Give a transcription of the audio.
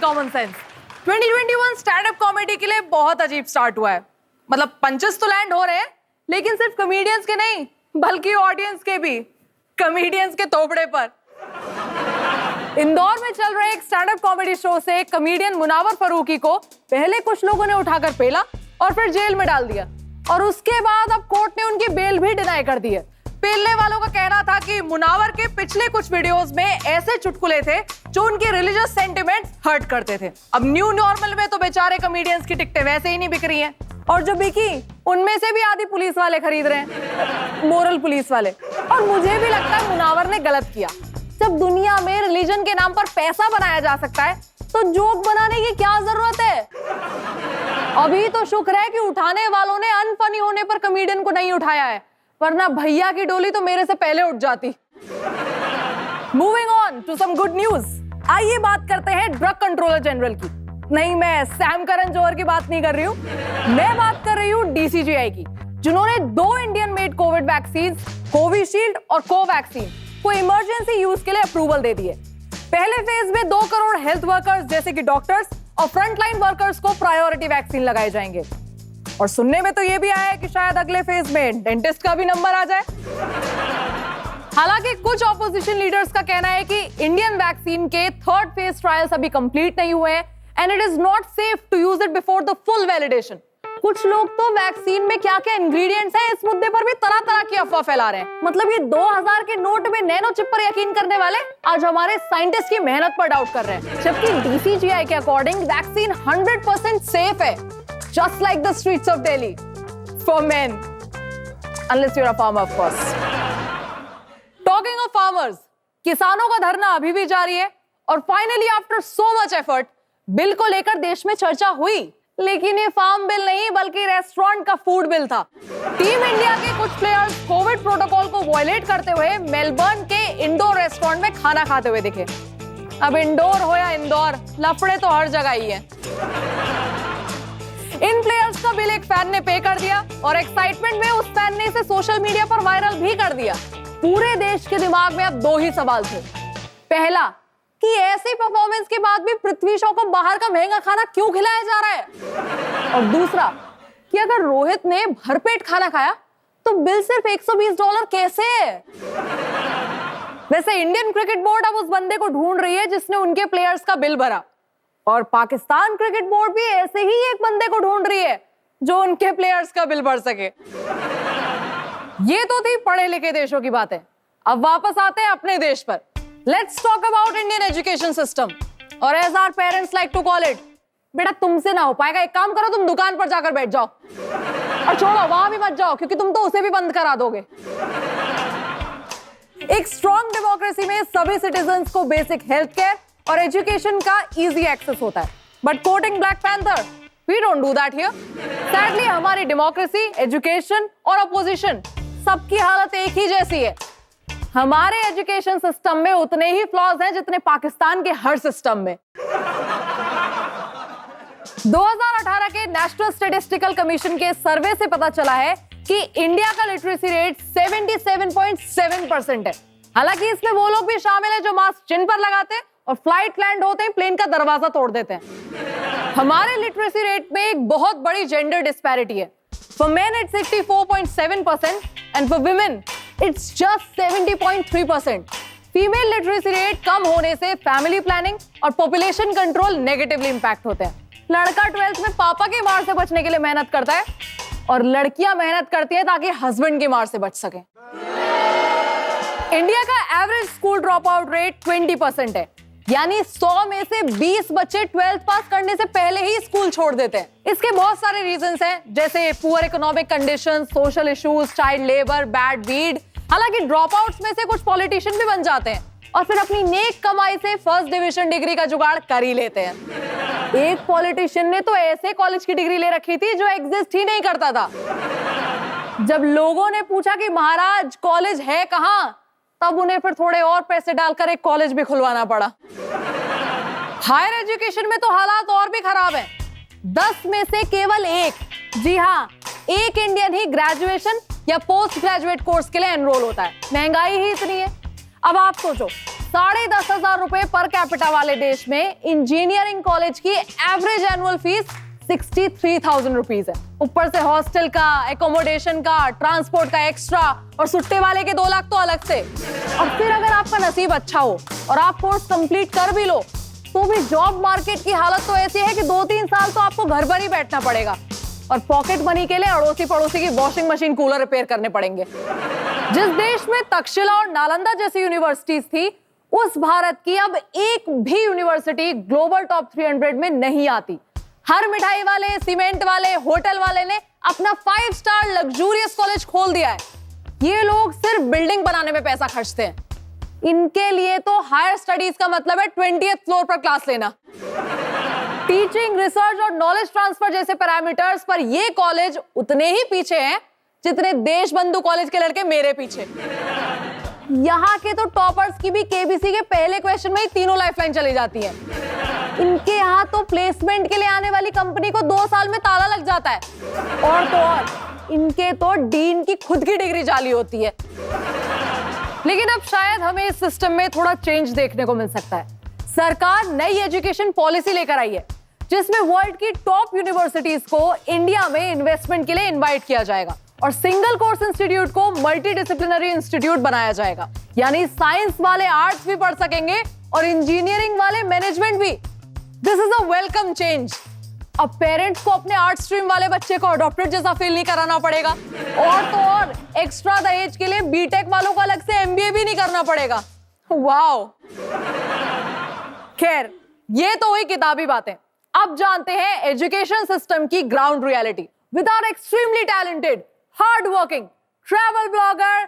Common sense. 2021 stand up comedy के लिए बहुत अजीब स्टार्ट हुआ है। मतलब पंचेस तो लैंड हो रहे हैं, लेकिन सिर्फ कॉमेडियंस के नहीं बल्कि ऑडियंस के भी, कॉमेडियंस के तोपड़े पर। इंदौर में चल रहे एक स्टैंड अप कॉमेडी शो से कॉमेडियन मुनावर फरूकी को पहले कुछ लोगों ने उठाकर पेला और फिर जेल में डाल दिया, और उसके बाद अब कोर्ट ने उनकी बेल भी डिनाई कर दी है। पेलने वालों का कहना था कि मुनावर के पिछले कुछ वीडियोस में ऐसे चुटकुले थे जो उनके रिलीजियस सेंटिमेंट्स हर्ट करते थे। अब न्यू नॉर्मल में तो बेचारे कॉमेडियंस की टिकटें वैसे ही नहीं बिक रही हैं, और जो बिकी उनमें से भी आधी पुलिस वाले खरीद रहे हैं, मोरल पुलिस वाले। और मुझे भी लगता है मुनावर ने गलत किया। जब दुनिया में रिलीजन के नाम पर पैसा बनाया जा सकता है तो जोक बनाने की क्या जरूरत है? अभी तो शुक्र है कि उठाने वालों ने अनफनी होने पर कॉमेडियन को नहीं उठाया है, वरना भैया की डोली तो मेरे से पहले उठ जाती। Moving on to some good news. आइए बात करते हैं ड्रग कंट्रोलर जनरल की। नहीं, मैं सैम करन जौहर की बात नहीं कर रही हूँ, मैं बात कर रही हूँ DCGI की, जिन्होंने 2 Indian made Covid vaccine Covishield और कोवैक्सीन को इमरजेंसी यूज के लिए अप्रूवल दे दिए। पहले फेज में 2 करोड़ हेल्थ वर्कर्स जैसे कि डॉक्टर्स और फ्रंटलाइन वर्कर्स को प्रायोरिटी वैक्सीन लगाए जाएंगे। और सुनने में तो ये भी आया है कि शायद अगले फेज में डेंटिस्ट का भी नंबर आ जाए। हालांकि कुछ ऑपोजिशन लीडर्स का कहना है कि इंडियन वैक्सीन के 3rd फेज ट्रायल्स अभी कंप्लीट नहीं हुए हैं and it is not safe to use it before the full validation. कुछ लोग तो वैक्सीन में क्या क्या इंग्रेडिएंट्स हैं इस मुद्दे पर भी तरह तरह की अफवाह फैला रहे हैं। मतलब ये 2000 के नोट में नैनो चिप पर यकीन करने वाले आज हमारे साइंटिस्ट की मेहनत पर डाउट कर रहे हैं, जबकि DCGI के अकॉर्डिंग वैक्सीन 100% सेफ है, just like the streets of Delhi for men, unless you're a farmer of course. Talking of farmers, किसानों का धरना अभी भी जारी है और finally after so much effort bill को लेकर देश में चर्चा हुई, लेकिन ये फार्म बिल नहीं बल्कि रेस्टोरेंट का फूड बिल था। टीम इंडिया के कुछ प्लेयर्स कोविड प्रोटोकॉल को वायलेट करते हुए मेलबर्न के इंडोर रेस्टोरेंट में खाना खाते हुए दिखे। अब इंडोर हो या इंदौर, लफड़े तो हर जगह ही हैं। इन प्लेयर्स का बिल एक फैन ने पे कर दिया और एक्साइटमेंट में उस फैन ने इसे सोशल मीडिया पर वायरल भी कर दिया। पूरे देश के दिमाग में अब 2 ही सवाल थे। पहला कि ऐसी परफॉर्मेंस के बाद भी पृथ्वी शॉ को बाहर का महंगा खाना क्यों खिलाया जा रहा है, और दूसरा कि अगर रोहित ने भरपेट खाना खाया तो बिल सिर्फ $120 कैसे है? वैसे इंडियन क्रिकेट बोर्ड अब उस बंदे को ढूंढ रही है जिसने उनके प्लेयर्स का बिल भरा, और पाकिस्तान क्रिकेट बोर्ड भी ऐसे ही एक बंदे को ढूंढ रही है जो उनके प्लेयर्स का बिल भर सके। ये तो थी पढ़े लिखे देशों की बातें। अब वापस आते हैं अपने देश पर। Let's talk about Indian education system, और as our parents like to call it, बेटा तुमसे ना हो पाएगा, एक काम करो तुम दुकान पर जाकर बैठ जाओ, और छोड़ो वहां भी मत जाओ क्योंकि तुम तो उसे भी बंद करा दोगे। एक स्ट्रॉन्ग डेमोक्रेसी में सभी सिटीजन्स को बेसिक हेल्थ केयर और एजुकेशन का इजी एक्सेस होता है, but quoting Black Panther we don't do that here. Sadly हमारी डेमोक्रेसी, एजुकेशन और अपोजिशन सबकी हालत एक ही जैसी है। हमारे एजुकेशन सिस्टम में उतने ही फ्लॉज हैं जितने पाकिस्तान के हर सिस्टम में। 2018 के नेशनल स्टैटिस्टिकल कमीशन के सर्वे से पता चला है कि इंडिया का लिटरेसी रेट 77.7% है। हालांकि इसमें वो लोग भी शामिल है जो मास्क चिन पर लगाते हैं और फ्लाइट लैंड होते ही प्लेन का दरवाजा तोड़ देते हैं। हमारे लिटरेसी रेट में एक बहुत बड़ी जेंडर डिस्पैरिटी है। For men it's 64.7% and for women it's just 70.3%। Female literacy rate कम होने से फैमिली प्लानिंग और पॉपुलेशन कंट्रोल नेगेटिवली इंपैक्ट होते हैं। लड़का 12th में पापा की मार से बचने के लिए मेहनत करता है और लड़कियां मेहनत करती है ताकि हस्बैंड की मार से बच सके। इंडिया का average school drop out rate 20% है, यानी 100 में से 20 बच्चे 12th पास करने से पहले ही स्कूल छोड़ देते हैं। इसके बहुत सारे रीजंस हैं, जैसे poor economic conditions, social issues, child labour, bad weed. हालांकि ड्रॉप आउट्स में से कुछ पॉलिटिशियन भी बन जाते हैं और फिर अपनी नेक कमाई से फर्स्ट डिवीजन डिग्री का जुगाड़ कर ही लेते हैं। एक पॉलिटिशियन ने तो ऐसे कॉलेज की डिग्री ले रखी थी जो एग्जिस्ट ही नहीं करता था। जब लोगों ने पूछा कि महाराज कॉलेज है कहां, तब उन्हें फिर थोड़े और पैसे डालकर एक कॉलेज भी खुलवाना पड़ा। हायर एजुकेशन में तो हालात और भी खराब हैं। 10 में से केवल एक, जी हाँ, एक इंडियन ही ग्रेजुएशन या पोस्ट ग्रेजुएट कोर्स के लिए एनरोल होता है। महंगाई ही इतनी है। अब आप सोचो, 10,500 रुपए पर कैपिटा वाले देश में इंजीनियरिंग कॉलेज की एवरेज एनुअल फीस 63,000 रुपीज है। ऊपर से हॉस्टल का, एकोमोडेशन का, ट्रांसपोर्ट का एक्स्ट्रा और सुट्टे वाले के 2 लाख तो अलग से। और फिर अगर आपका नसीब अच्छा हो और आप कोर्स कंप्लीट कर भी लो तो भी जॉब मार्केट की हालत तो ऐसी है कि 2-3 साल तो आपको घर पर ही बैठना पड़ेगा और पॉकेट मनी के लिए अड़ोसी पड़ोसी की वॉशिंग मशीन, कूलर रिपेयर करने पड़ेंगे। जिस देश में तक्षशिला और नालंदा जैसी यूनिवर्सिटीज थी, उस भारत की अब एक भी यूनिवर्सिटी ग्लोबल टॉप 300 में नहीं आती। हर मिठाई वाले, सीमेंट वाले, होटल वाले ने अपना 5 स्टार लग्जूरियस कॉलेज खोल दिया है। ये लोग सिर्फ बिल्डिंग बनाने में पैसा खर्चते हैं। इनके लिए तो हायर स्टडीज का मतलब है 20th फ्लोर पर क्लास लेना। टीचिंग, रिसर्च और नॉलेज ट्रांसफर जैसे पैरामीटर्स पर ये कॉलेज उतने ही पीछे हैं जितने देशबंधु कॉलेज के लड़के मेरे पीछे। यहाँ के तो टॉपर्स की भी केबीसी के पहले क्वेश्चन में ही 3 लाइफलाइन चली जाती है। इनके यहाँ तो प्लेसमेंट के लिए आने वाली कंपनी को 2 साल में ताला लग जाता है। और तो और इनके तो डीन की खुद की डिग्री जाली होती है। लेकिन अब शायद हमें इस सिस्टम में थोड़ा चेंज देखने को मिल सकता है। सरकार नई एजुकेशन पॉलिसी लेकर आई है जिसमें वर्ल्ड की टॉप यूनिवर्सिटीज को इंडिया में इन्वेस्टमेंट के लिए इनवाइट किया जाएगा और सिंगल कोर्स इंस्टीट्यूट को मल्टी डिसिप्लिनरी इंस्टीट्यूट बनाया जाएगा। यानी साइंस वाले आर्ट्स भी पढ़ सकेंगे और इंजीनियरिंग वाले मैनेजमेंट भी। This is a welcome change. अब पेरेंट्स को अपने आर्ट स्ट्रीम वाले बच्चे को अडॉप्टेड जैसा फील नहीं कराना पड़ेगा और तो और एक्स्ट्रा दहेज के लिए बीटेक वालों को अलग से एमबीए भी नहीं करना पड़ेगा। वाओ। खैर, ये तो हुई किताबी बातें। अब जानते हैं एजुकेशन सिस्टम की ground reality with our extremely talented, hard working travel blogger